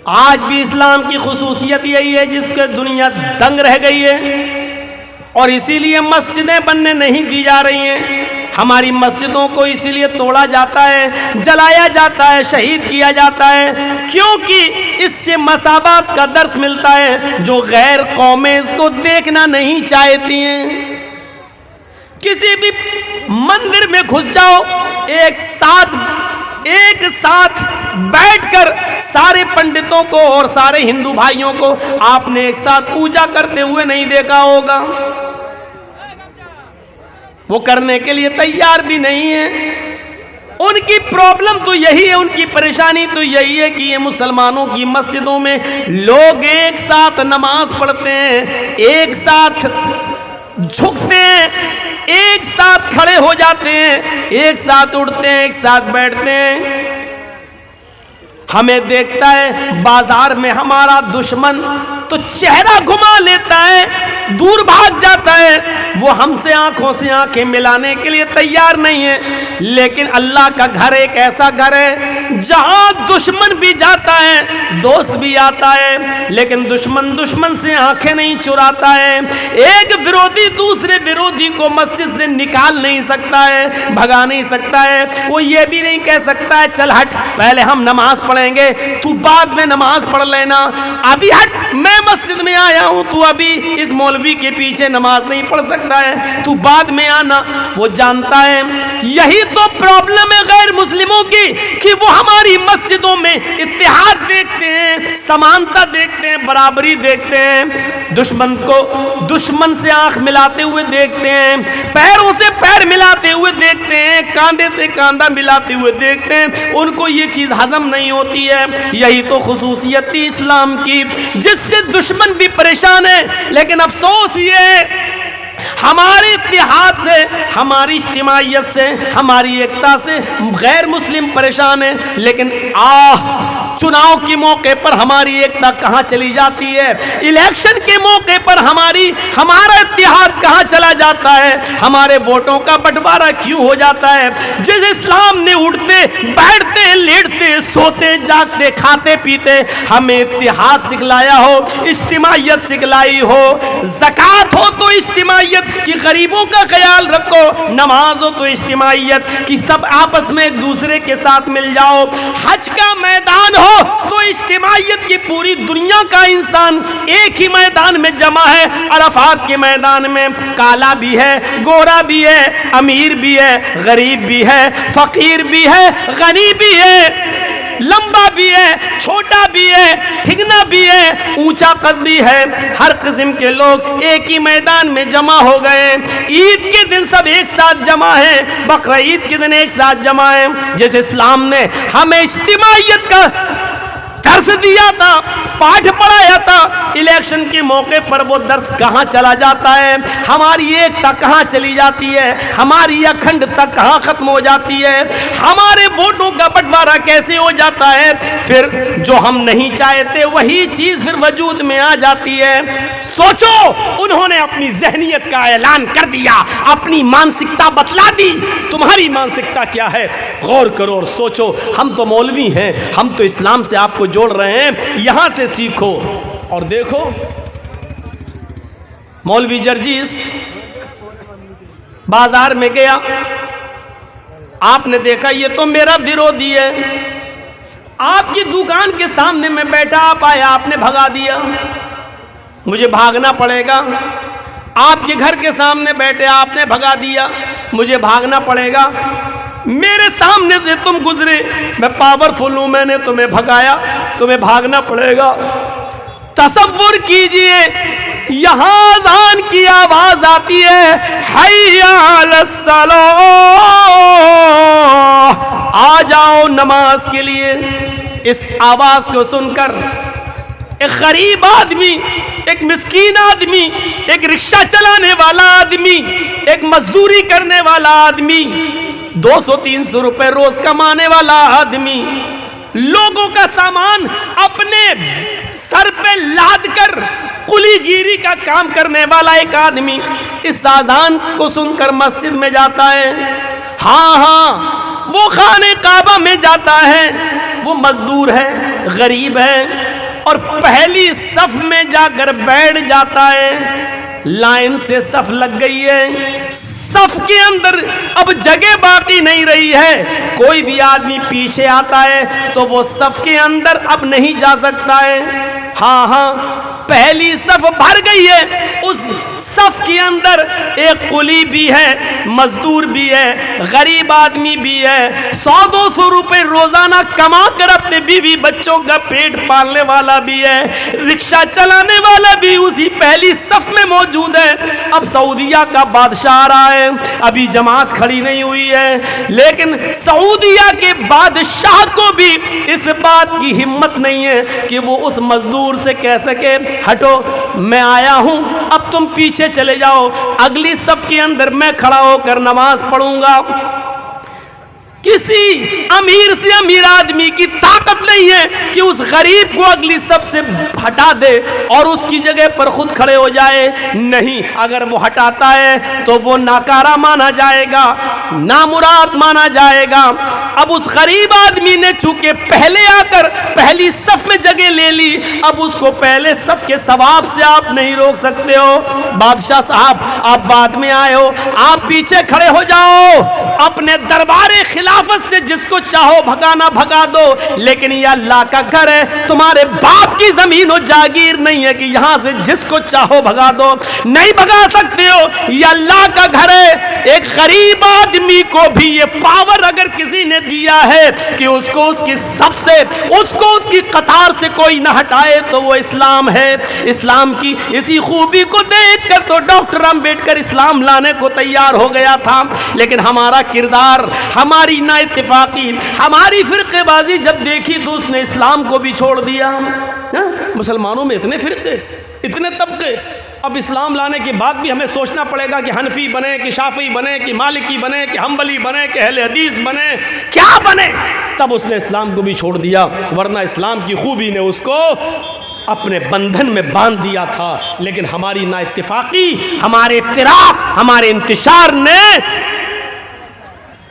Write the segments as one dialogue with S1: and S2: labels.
S1: आज भी इस्लाम की खुसूसियत यही है जिसके दुनिया दंग रह गई है, और इसीलिए मस्जिदें बनने नहीं दी जा रही हैं। हमारी मस्जिदों को इसीलिए तोड़ा जाता है, जलाया जाता है, शहीद किया जाता है, क्योंकि इससे मसाबात का दर्स मिलता है जो गैर कौमें इसको देखना नहीं चाहती हैं। किसी भी मंदिर में घुस जाओ, एक साथ बैठकर सारे पंडितों को और सारे हिंदू भाइयों को आपने एक साथ पूजा करते हुए नहीं देखा होगा। वो करने के लिए तैयार भी नहीं है। उनकी प्रॉब्लम तो यही है, उनकी परेशानी तो यही है कि ये मुसलमानों की मस्जिदों में लोग एक साथ नमाज पढ़ते हैं, एक साथ झुकते हैं, एक साथ खड़े हो जाते हैं, एक साथ उठते हैं, एक साथ बैठते हैं। हमें देखता है बाजार में हमारा दुश्मन तो चेहरा घुमा लेता है, दूर भाग जाता है, वो हमसे आंखों से आंखें मिलाने के लिए तैयार नहीं है। लेकिन अल्लाह का घर एक ऐसा घर है जहां दुश्मन भी जाता है, दोस्त भी आता है, लेकिन दुश्मन से आंखें नहीं चुराता है। एक विरोधी दूसरे विरोधी को मस्जिद से निकाल नहीं सकता है, भगा नहीं सकता है। वो ये भी नहीं कह सकता है चल हट, पहले हम नमाज पढ़ेंगे, तू बाद में नमाज पढ़ लेना, अभी हट, मैं मस्जिद में आया हूं, तू अभी इस मौलवी के पीछे नमाज नहीं पढ़ सकता है, तू बाद में आना। वो जानता है यही तो प्रॉब्लम है गैर मुस्लिमों की, कि वो हमारी मस्जिदों में इत्तेहाद देखते हैं, समानता देखते हैं, बराबरी देखते हैं, दुश्मन को दुश्मन से आंख मिलाते हुए देखते हैं, पैरों से पैर मिलाते हुए देखते हैं, कांधे से कांधा मिलाते हुए देखते हैं। उनको ये चीज हजम नहीं होती है। यही तो खुसूसियत थी इस्लाम की, जिससे दुश्मन भी परेशान है। लेकिन अफसोस ये हमारे इत्तेहाद से, हमारी इज्तिमाइयत से, हमारी एकता से गैर मुस्लिम परेशान है। लेकिन चुनाव के मौके पर हमारी एकता कहां चली जाती है, इलेक्शन के मौके पर हमारा इत्तेहाद कहां चला जाता है, हमारे वोटों का बंटवारा क्यों हो जाता है। जिस इस्लाम ने उठते बैठते लेटते सोते जागते खाते पीते हमें इत्तेहाद सिखलाया हो, इज्तिमाइयत सिखलाई हो, ज़कात हो तो इज्तिमाइयत कि गरीबों का ख्याल रखो, नमाज हो तो इज्तिमाइयत कि सब आपस में एक दूसरे के साथ मिल जाओ, हज का मैदान हो तो इज्तिमाइयत की पूरी दुनिया का इंसान एक ही मैदान में जमा है। अरफात के मैदान में काला भी है, गोरा भी है, अमीर भी है, गरीब भी है, फकीर भी है, गनी भी है, लंबा भी है, छोटा भी है, ठिगना भी है, ऊंचा कद भी है। हर किस्म के लोग एक ही मैदान में जमा हो गए। ईद के दिन सब एक साथ जमा है, बकरा ईद के दिन एक साथ जमा है। जैसे इस्लाम ने हमें इज्तिमाइयत का दर्स दिया था, पाठ पढ़ाया था, इलेक्शन के मौके पर वो दर्स कहाँ चला जाता है, हमारी एकता कहाँ चली जाती है, हमारी अखंडता कहाँ खत्म हो जाती है, हमारे वोटों का बंटवारा कैसे हो जाता है। फिर जो हम नहीं चाहते वही चीज फिर वजूद में आ जाती है। सोचो, उन्होंने अपनी जहनियत का ऐलान कर दिया, अपनी मानसिकता बतला दी। तुम्हारी मानसिकता क्या है, गौर करो और सोचो। हम तो मौलवी हैं, हम तो इस्लाम से आपको जोड़ रहे हैं, यहां से सीखो और देखो। मौलवी जर्जीस बाजार में गया, आपने देखा ये तो मेरा विरोधी है, आपकी दुकान के सामने में बैठा, आप आया, आपने भगा दिया, मुझे भागना पड़ेगा। आपके घर के सामने बैठे, आपने भगा दिया, मुझे भागना पड़ेगा। मेरे सामने से तुम गुजरे, मैं पावरफुल हूं, मैंने तुम्हें भगाया, तुम्हें भागना पड़ेगा। तसव्वुर कीजिए, यहां अज़ान की आवाज आती है, हय्या अलस्सलाह, आ जाओ नमाज के लिए। इस आवाज को सुनकर एक गरीब आदमी, एक मिस्कीन आदमी, एक रिक्शा चलाने वाला आदमी, एक मजदूरी करने वाला आदमी, 200-300 रुपए रोज कमाने वाला आदमी, लोगों का सामान अपने सर पे लाद कर कुलीगिरी का काम करने वाला एक आदमी इस अज़ान को सुनकर मस्जिद में जाता है। हाँ, वो खाने काबा में जाता है, वो मजदूर है, गरीब है, और पहली सफ में जाकर बैठ जाता है। लाइन से सफ लग गई है, सफ के अंदर अब जगह बाकी नहीं रही है। कोई भी आदमी पीछे आता है तो वो सफ के अंदर अब नहीं जा सकता है। हाँ हाँ, पहली सफ भर गई है। उस सफ के अंदर एक कुली भी है, मजदूर भी है, गरीब आदमी भी है, 100-200 रुपए रोजाना कमा कर अपने बीवी बच्चों का पेट पालने वाला भी है, रिक्शा चलाने वाला भी उसी पहली सफ में मौजूद है। अब सऊदिया का बादशाह आ रहा है, अभी जमात खड़ी नहीं हुई है, लेकिन सऊदिया के बादशाह को भी इस बात की हिम्मत नहीं है कि वो उस मजदूर से कह सके हटो, मैं आया हूं, अब तुम पीछे चले जाओ, अगली सफ के अंदर मैं खड़ा होकर नमाज पढ़ूंगा। किसी अमीर से अमीर आदमी की ताकत नहीं है कि उस गरीब को अगली सफ से हटा दे और उसकी जगह पर खुद खड़े हो जाए। नहीं, अगर वो हटाता है तो वो नाकारा माना जाएगा, नामुराद माना जाएगा। अब उस गरीब आदमी ने चूंकि पहले आकर पहली सफ में जगह ले ली, अब उसको पहले सफ के सवाब से आप नहीं रोक सकते हो। बादशाह साहब, आप बाद में आए हो, आप पीछे खड़े हो जाओ, अपने दरबारे खिलाफत से जिसको चाहो भगाना भगा दो, लेकिन ये अल्लाह का घर है, तुम्हारे बाप की जमीन हो, जागीर नहीं है कि यहां से जिसको चाहो भगा दो, नहीं भगा सकते हो, ये अल्लाह का घर है। एक गरीब आदमी को भी ये पावर अगर किसी ने दिया है कि उसको उसकी सफ से, उसको उसकी कतार से कोई ना हटाए, तो वो इस्लाम है। इस्लाम की इसी खूबी को देखकर तो डॉक्टर अंबेडकर इस्लाम लाने को तैयार हो गया था, लेकिन हमारा किरदार, हमारी ना इत्तेफाकी, हमारी फिरकेबाजी जब देखी तो उसने इस्लाम को भी छोड़ दिया। मुसलमानों में इतने फिरके, इतने तबके, अब इस्लाम लाने के बाद भी हमें सोचना पड़ेगा कि हनफी बने कि शाफी बने कि मालिकी बने कि हम्बली बने कि अहले हदीस बने, क्या बने। तब उसने इस्लाम को भी छोड़ दिया, वरना इस्लाम की खूबी ने उसको अपने बंधन में बांध दिया था। लेकिन हमारी ना इत्तेफाकी, हमारे इफ्तिराक, हमारे इंतशार ने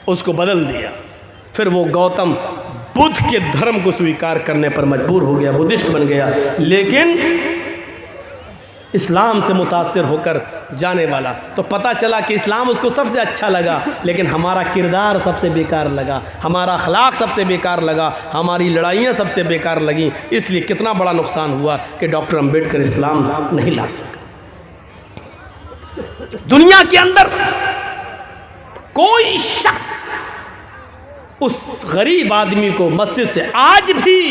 S1: उसको बदल दिया। फिर वो गौतम बुद्ध के धर्म को स्वीकार करने पर मजबूर हो गया, बुद्धिस्ट बन गया, लेकिन इस्लाम से मुतासिर होकर जाने वाला। तो पता चला कि इस्लाम उसको सबसे अच्छा लगा, लेकिन हमारा किरदार सबसे बेकार लगा, हमारा अखलाक सबसे बेकार लगा, हमारी लड़ाइयाँ सबसे बेकार लगी। इसलिए कितना बड़ा नुकसान हुआ कि डॉक्टर अंबेडकर इस्लाम नहीं ला सका। दुनिया के अंदर कोई शख्स उस गरीब आदमी को मस्जिद से आज भी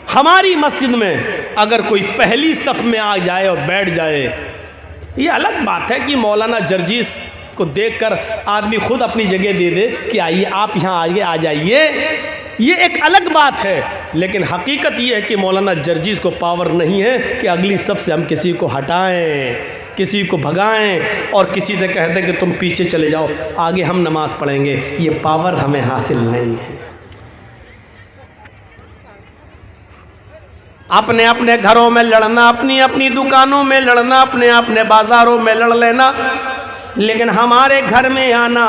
S1: हमारी मस्जिद में अगर कोई पहली सफ में आ जाए और बैठ जाए, ये अलग बात है कि मौलाना जर्जीस को देखकर आदमी खुद अपनी जगह दे दे कि आइए आप यहाँ आइए, आ जाइए, ये एक अलग बात है। लेकिन हकीकत ये है कि मौलाना जर्जीस को पावर नहीं है कि अगली सफ से हम किसी को हटाएं, किसी को भगाएं और किसी से कहते हैं कि तुम पीछे चले जाओ, आगे हम नमाज पढ़ेंगे। ये पावर हमें हासिल नहीं है। अपने अपने घरों में लड़ना, अपनी अपनी दुकानों में लड़ना, अपने अपने बाजारों में लड़ लेना, लेकिन हमारे घर में आना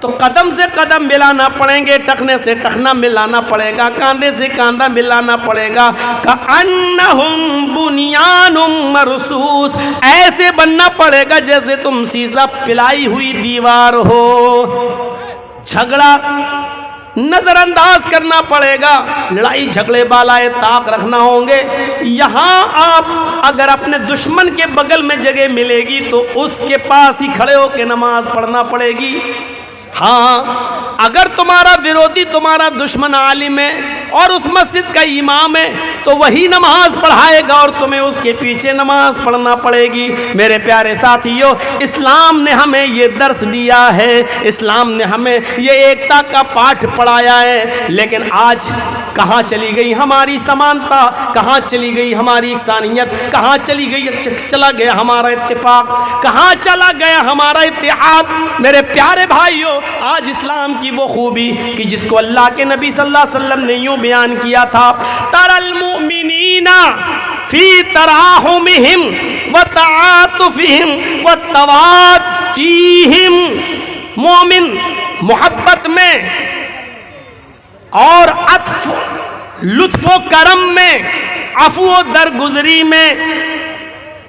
S1: तो कदम से कदम मिलाना पड़ेंगे, टखने से टखना मिलाना पड़ेगा, कांधे से कांधा मिलाना पड़ेगा। कअन्नहुम बुनियानुम मरसूस, ऐसे बनना पड़ेगा जैसे तुम शीशा पिलाई हुई दीवार हो। झगड़ा नजरअंदाज करना पड़ेगा, लड़ाई झगड़े बालाए ताक रखना होंगे। यहाँ आप अगर अपने दुश्मन के बगल में जगह मिलेगी तो उसके पास ही खड़े होकर नमाज पढ़ना पड़ेगी। हाँ, अगर तुम्हारा विरोधी, तुम्हारा दुश्मन आलिम है और उस मस्जिद का इमाम है तो वही नमाज पढ़ाएगा और तुम्हें उसके पीछे नमाज पढ़ना पड़ेगी। मेरे प्यारे साथियों, इस्लाम ने हमें ये दर्स दिया है, इस्लाम ने हमें ये एकता का पाठ पढ़ाया है। लेकिन आज कहाँ चली गई हमारी समानता, कहाँ चली गई हमारी इंसानियत, कहाँ चली गई, चला गया हमारा इत्तेफाक, कहाँ चला गया हमारा इत्तेहाद। मेरे प्यारे भाइयों, आज इस्लाम की वो खूबी कि जिसको अल्लाह के नबी सल्लल्लाहु अलैहि वसल्लम ने यूं बयान किया था, तरल मुमिनीना फी तराहुमिहिम व तआतुफिहिम व तवादीहिम। मोमिन मोहब्बत में और अत्फ लुत्फो करम में, अफू दरगुजरी में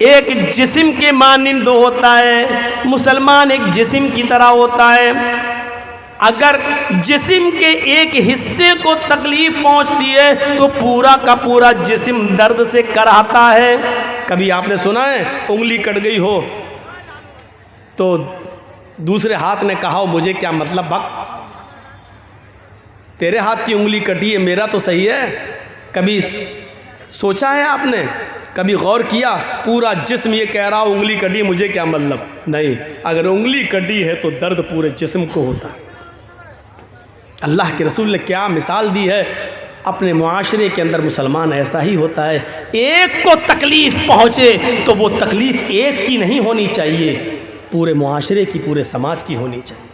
S1: एक जिस्म के मानिंद होता है। मुसलमान एक जिस्म की तरह होता है। अगर जिस्म के एक हिस्से को तकलीफ पहुंचती है तो पूरा का पूरा जिस्म दर्द से कराहता है। कभी आपने सुना है उंगली कट गई हो तो दूसरे हाथ ने कहा हो मुझे क्या मतलब, भक तेरे हाथ की उंगली कटी है, मेरा तो सही है। कभी सोचा है आपने, कभी गौर किया? पूरा जिस्म ये कह रहा उंगली कटी, मुझे क्या मतलब? नहीं, अगर उंगली कटी है तो दर्द पूरे जिस्म को होता। अल्लाह के रसूल ने क्या मिसाल दी है। अपने मुआशरे के अंदर मुसलमान ऐसा ही होता है। एक को तकलीफ़ पहुँचे तो वो तकलीफ़ एक की नहीं होनी चाहिए, पूरे मुआशरे की, पूरे समाज की होनी चाहिए।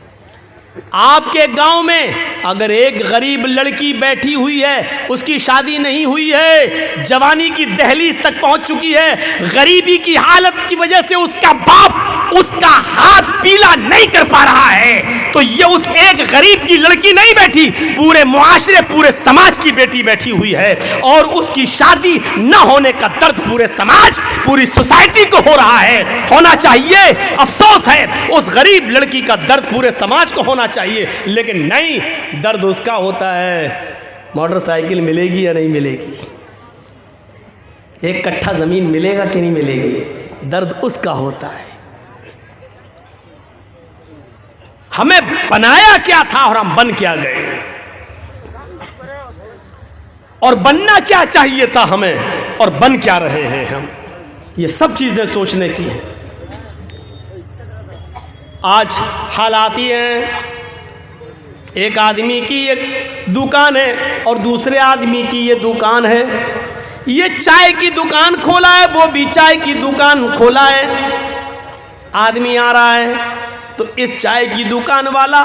S1: आपके गांव में अगर एक गरीब लड़की बैठी हुई है, उसकी शादी नहीं हुई है, जवानी की दहलीज तक पहुंच चुकी है, गरीबी की हालत की वजह से उसका बाप उसका हाथ पीला नहीं कर पा रहा है, तो ये उस एक गरीब की लड़की नहीं बैठी, पूरे मुआशरे, पूरे समाज की बेटी बैठी हुई है। और उसकी शादी न होने का दर्द पूरे समाज, पूरी सोसाइटी को हो रहा है, होना चाहिए। अफसोस है उस गरीब लड़की का दर्द पूरे समाज को होना चाहिए, लेकिन नहीं, दर्द उसका होता है। मोटरसाइकिल मिलेगी या नहीं मिलेगी, एक कट्ठा जमीन मिलेगा कि नहीं मिलेगी, दर्द उसका होता है। हमें बनाया क्या था और हम बन क्या गए, और बनना क्या चाहिए था हमें और बन क्या रहे हैं हम, ये सब चीजें सोचने की हैं। आज हालात ये हैं, एक आदमी की एक दुकान है और दूसरे आदमी की ये दुकान है। ये चाय की दुकान खोला है, वो भी चाय की दुकान खोला है। आदमी आ रहा है तो इस चाय की दुकान वाला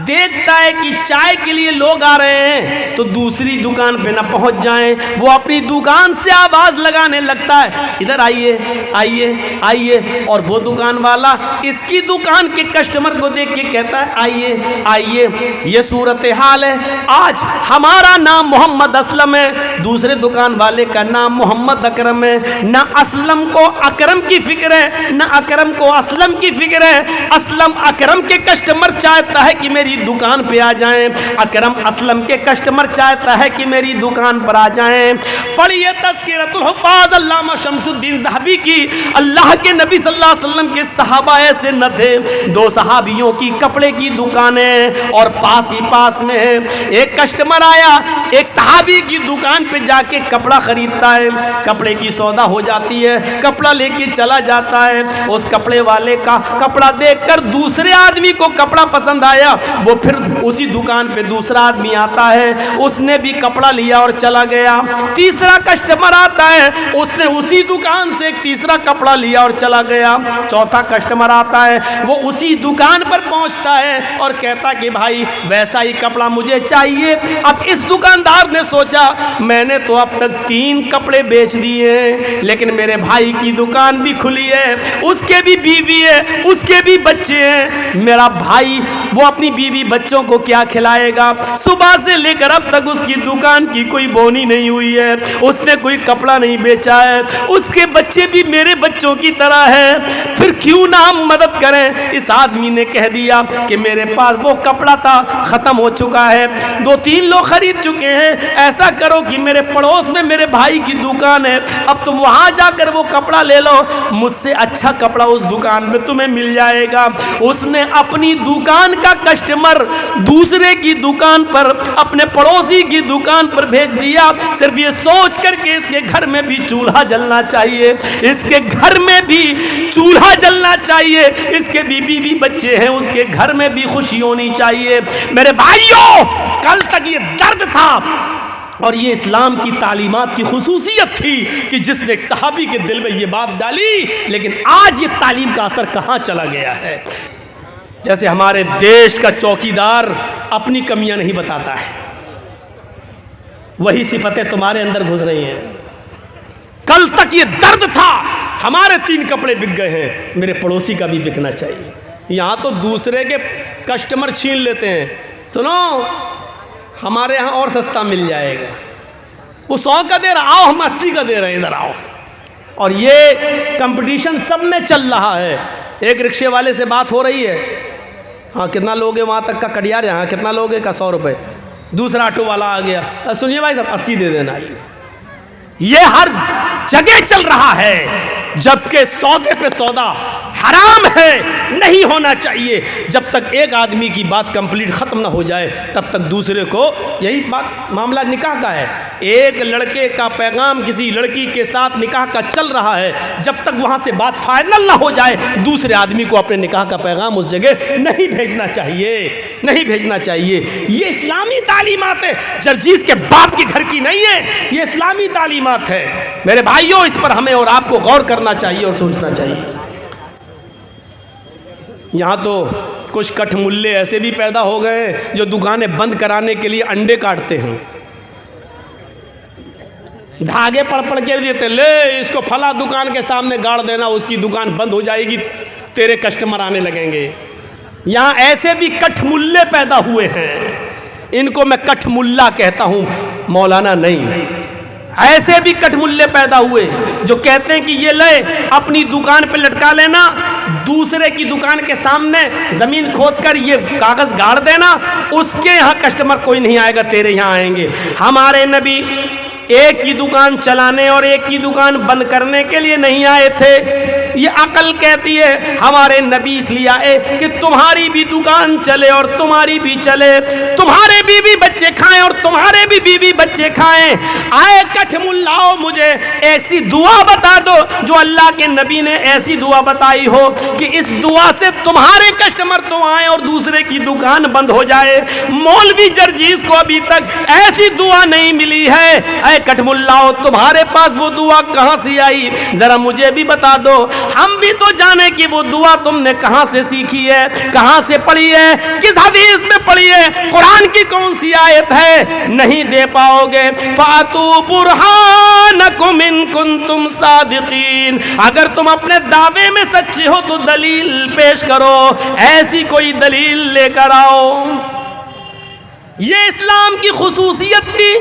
S1: देखता है कि चाय के लिए लोग आ रहे हैं तो दूसरी दुकान पे ना पहुंच जाएं, वो अपनी दुकान से आवाज लगाने लगता है, इधर आइए आइए आइए। और वो दुकान वाला इसकी दुकान के कस्टमर को देख के कहता है आइए आइए। ये सूरत हाल है। आज हमारा नाम मोहम्मद असलम है, दूसरे दुकान वाले का नाम मोहम्मद अकरम है। ना असलम को अकरम की फिक्र है, ना अकरम को असलम की फिक्र है। असलम अकरम के कस्टमर चाहता है कि मेरी दुकान पे आ जाएं, अकरम असलम के कस्टमर चाहता है कि मेरी दुकान पर आ जाएं। पढ़िए तज़किरतुल हुफ़ाज़ अल्लामा शमसुद्दीन ज़हबी की। अल्लाह के नबी सल्लल्लाहु अलैहि वसल्लम के सहाबा ऐसे न थे, दो सहाबियों की कपड़े की दुकानें और पास ही पास में है। एक कस्टमर आया, एक सहाबी की दुकान पे जाके कपड़ा खरीदता है, कपड़े की सौदा हो जाती है, कपड़ा लेके चला जाता है। उस कपड़े वाले का कपड़ा देखकर दूसरे आदमी को कपड़ा पसंद आया, वो फिर उसी दुकान पे दूसरा आदमी आता है, उसने भी कपड़ा लिया और चला गया। तीसरा कस्टमर आता है, उसने उसी दुकान से एक तीसरा कपड़ा लिया और चला गया। चौथा कस्टमर आता है, वो उसी दुकान पर पहुंचता है और कहता कि भाई वैसा ही कपड़ा मुझे चाहिए। अब इस दुकानदार ने सोचा मैंने तो अब तक 3 कपड़े बेच दिए हैं, लेकिन मेरे भाई की दुकान भी खुली है, उसके भी बीवी है, उसके भी बच्चे हैं, मेरा भाई वो अपनी बीवी बच्चों को क्या खिलाएगा। सुबह से लेकर अब तक उसकी दुकान की कोई बोनी नहीं हुई है, उसने कोई कपड़ा नहीं बेचा है, उसके बच्चे भी मेरे बच्चों की तरह है, फिर क्यों ना हम मदद करें। इस आदमी ने कह दिया कि मेरे पास वो कपड़ा था, ख़त्म हो चुका है, 2-3 लोग खरीद चुके हैं, ऐसा करो कि मेरे पड़ोस में मेरे भाई की दुकान है, अब तुम वहाँ जाकर वो कपड़ा ले लो, मुझसे अच्छा कपड़ा उस दुकान में तुम्हें मिल जाएगा। उसने अपनी दुकान का कस्टमर दूसरे की दुकान पर, अपने पड़ोसी की दुकान पर भेज दिया, सिर्फ ये सोच करके इसके घर में भी चूल्हा जलना चाहिए, इसके घर में भी चूल्हा जलना चाहिए, इसके बीवी भी बच्चे हैं, उसके घर में भी खुशी होनी चाहिए। मेरे भाइयों, कल तक ये दर्द था और ये इस्लाम की तालीमात की खुसूसियत थी कि जिसने एक सहाबी के दिल में ये बात डाली, लेकिन आज ये तालीम का असर कहाँ चला गया है। जैसे हमारे देश का चौकीदार अपनी कमियां नहीं बताता है, वही सिफतें तुम्हारे अंदर घुस रही हैं। कल तक ये दर्द था, हमारे 3 कपड़े बिक गए हैं, मेरे पड़ोसी का भी बिकना चाहिए। यहाँ तो दूसरे के कस्टमर छीन लेते हैं। सुनो, हमारे यहाँ और सस्ता मिल जाएगा। वो 100 का दे रहा, आओ हम 80 का दे रहे हैं, इधर आओ। और ये कंपटीशन सब में चल रहा है। एक रिक्शे वाले से बात हो रही है, हाँ कितना लोगे वहाँ तक का कटियार, यहाँ कितना लोगे का 100 रुपये। दूसरा ऑटो वाला आ गया, सुनिए भाई साहब 80 दे देना। ये हर जगह चल रहा है, जबकि सौदे पे सौदा हराम है, नहीं होना चाहिए। जब तक एक आदमी की बात कंप्लीट ख़त्म ना हो जाए तब तक दूसरे को, यही बात मामला निकाह का है। एक लड़के का पैगाम किसी लड़की के साथ निकाह का चल रहा है, जब तक वहाँ से बात फाइनल ना हो जाए दूसरे आदमी को अपने निकाह का पैगाम उस जगह नहीं भेजना चाहिए, नहीं भेजना चाहिए। ये इस्लामी तालीमात है, जर्जीस के बाप की घर की नहीं है, ये इस्लामी तालीमात है। मेरे भाइयों, इस पर हमें और आपको गौर करना चाहिए और सोचना चाहिए। यहाँ तो कुछ कठमुल्ले ऐसे भी पैदा हो गए जो दुकानें बंद कराने के लिए अंडे काटते हैं, धागे पड़ के देते, ले इसको फला दुकान के सामने गाड़ देना, उसकी दुकान बंद हो जाएगी, तेरे कस्टमर आने लगेंगे। यहाँ ऐसे भी कठमुल्ले पैदा हुए हैं, इनको मैं कठमुल्ला कहता हूँ, मौलाना नहीं। ऐसे भी कठमुल्ले पैदा हुए जो कहते हैं कि ये ले अपनी दुकान पे लटका लेना, दूसरे की दुकान के सामने जमीन खोदकर ये कागज गाड़ देना, उसके यहाँ कस्टमर कोई नहीं आएगा, तेरे यहाँ आएंगे। हमारे नबी एक की दुकान चलाने और एक की दुकान बंद करने के लिए नहीं आए थे। ये अकल कहती है हमारे नबी इसलिए आए कि तुम्हारी भी दुकान चले और तुम्हारी भी चले, तुम्हारे बीवी बच्चे खाएं और तुम्हारे भी बीवी बच्चे खाएं। आए कठमुल्लाओ, मुझे ऐसी दुआ बता दो जो अल्लाह के नबी ने ऐसी दुआ बताई हो कि इस दुआ से तुम्हारे कस्टमर तो आए और दूसरे की दुकान बंद हो जाए। मौलवी जर्जीस को अभी तक ऐसी दुआ नहीं मिली है। कठमुल्लाओ, तुम्हारे पास वो दुआ कहां से आई, जरा मुझे भी बता दो, हम भी तो जाने कि वो दुआ तुमने कहां से सीखी है, कहां से पढ़ी है, किस हदीस में पढ़ी है, कुरान की कौन सी आयत है। नहीं दे पाओगे, फातू बुरहानकुम इन कुंतुम सादिकीन, अगर तुम अपने दावे में सच्चे हो तो दलील पेश करो, ऐसी कोई दलील लेकर आओ। ये इस्लाम की खुसूसियत थी,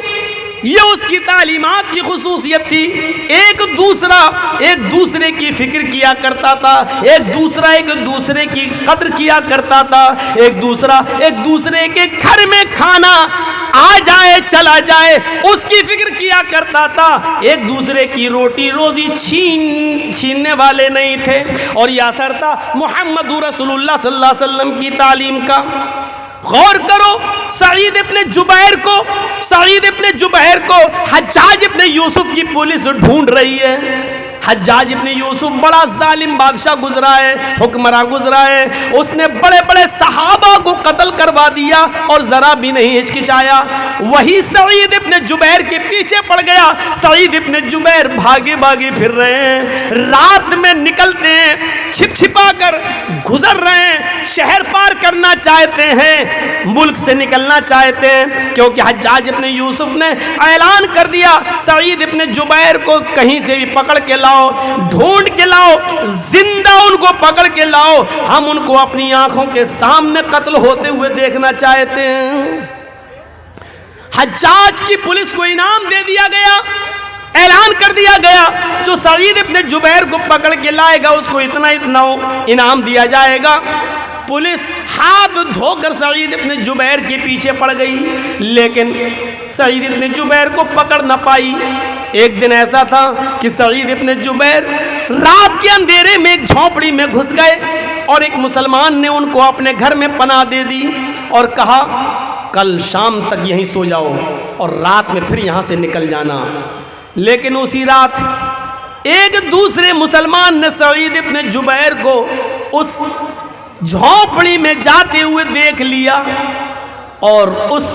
S1: ये उसकी तालीमात की खुसूसियत थी। एक दूसरे की फिक्र किया करता था, एक दूसरे की कद्र किया करता था, एक दूसरे के घर में खाना आ जाए चला जाए उसकी फिक्र किया करता था। एक दूसरे की रोटी रोजी छीनने वाले नहीं थे। और यह असर था मुहम्मद रसूलुल्लाह सल्लल्लाहु अलैहि वसल्लम की तालीम का। गौर करो, सईद इब्ने जुबैर को हज्जाज इब्ने यूसुफ की पुलिस ढूंढ रही है। हज्जाज इब्ने यूसुफ बड़ा जालिम बादशाह गुजरा है, हुक्मरान गुजरा है, उसने बड़े बड़े सहाबा को कत्ल करवा दिया और जरा भी नहीं हिचकिचाया। वही सईद इब्ने जुबैर के पीछे पड़ गया। सईद इब्ने जुबैर भागे भागे फिर रहे हैं, रात में निकलते हैं, छिप छिपा कर गुजर रहे हैं, शहर पार करना चाहते हैं, मुल्क से निकलना चाहते हैं, क्योंकि हज्जाज इब्ने यूसुफ ने ऐलान कर दिया सईद इब्ने जुबैर को कहीं से भी पकड़ के लाओ, ढूंढ के लाओ, जिंदा उनको पकड़ के लाओ, हम उनको अपनी आंखों के सामने कत्ल होते हुए देखना चाहते हैं। हज्जाज की पुलिस को इनाम दे दिया गया, ऐलान कर दिया गया, जो सईद इब्ने जुबैर को पकड़ के लाएगा उसको इतना इनाम दिया जाएगा। पुलिस हाथ धोकर सईद इब्ने जुबैर के पीछे पड़ गई, लेकिन सईद इब्ने जुबैर को पकड़ न पाई। एक दिन ऐसा था कि सईद इब्ने जुबैर रात के अंधेरे में एक झोपड़ी में घुस गए और एक मुसलमान ने उनको अपने घर में पनाह दे दी और कहा कल शाम तक यहीं सो जाओ और रात में फिर यहाँ से निकल जाना। लेकिन उसी रात एक दूसरे मुसलमान ने सईद इब्ने जुबैर को उस झोपड़ी में जाते हुए देख लिया और उस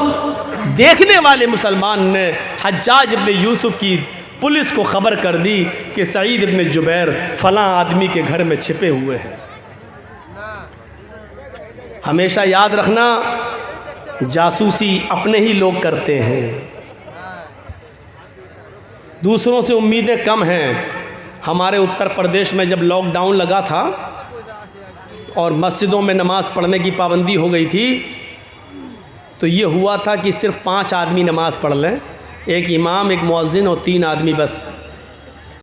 S1: देखने वाले मुसलमान ने हज्जाज इब्ने यूसुफ की पुलिस को खबर कर दी कि सईद इब्ने जुबैर फलां आदमी के घर में छिपे हुए हैं। हमेशा याद रखना, जासूसी अपने ही लोग करते हैं, दूसरों से उम्मीदें कम हैं। हमारे उत्तर प्रदेश में जब लॉकडाउन लगा था और मस्जिदों में नमाज़ पढ़ने की पाबंदी हो गई थी, तो ये हुआ था कि सिर्फ 5 आदमी नमाज़ पढ़ लें, एक इमाम, एक मुअज्जिन और 3 आदमी बस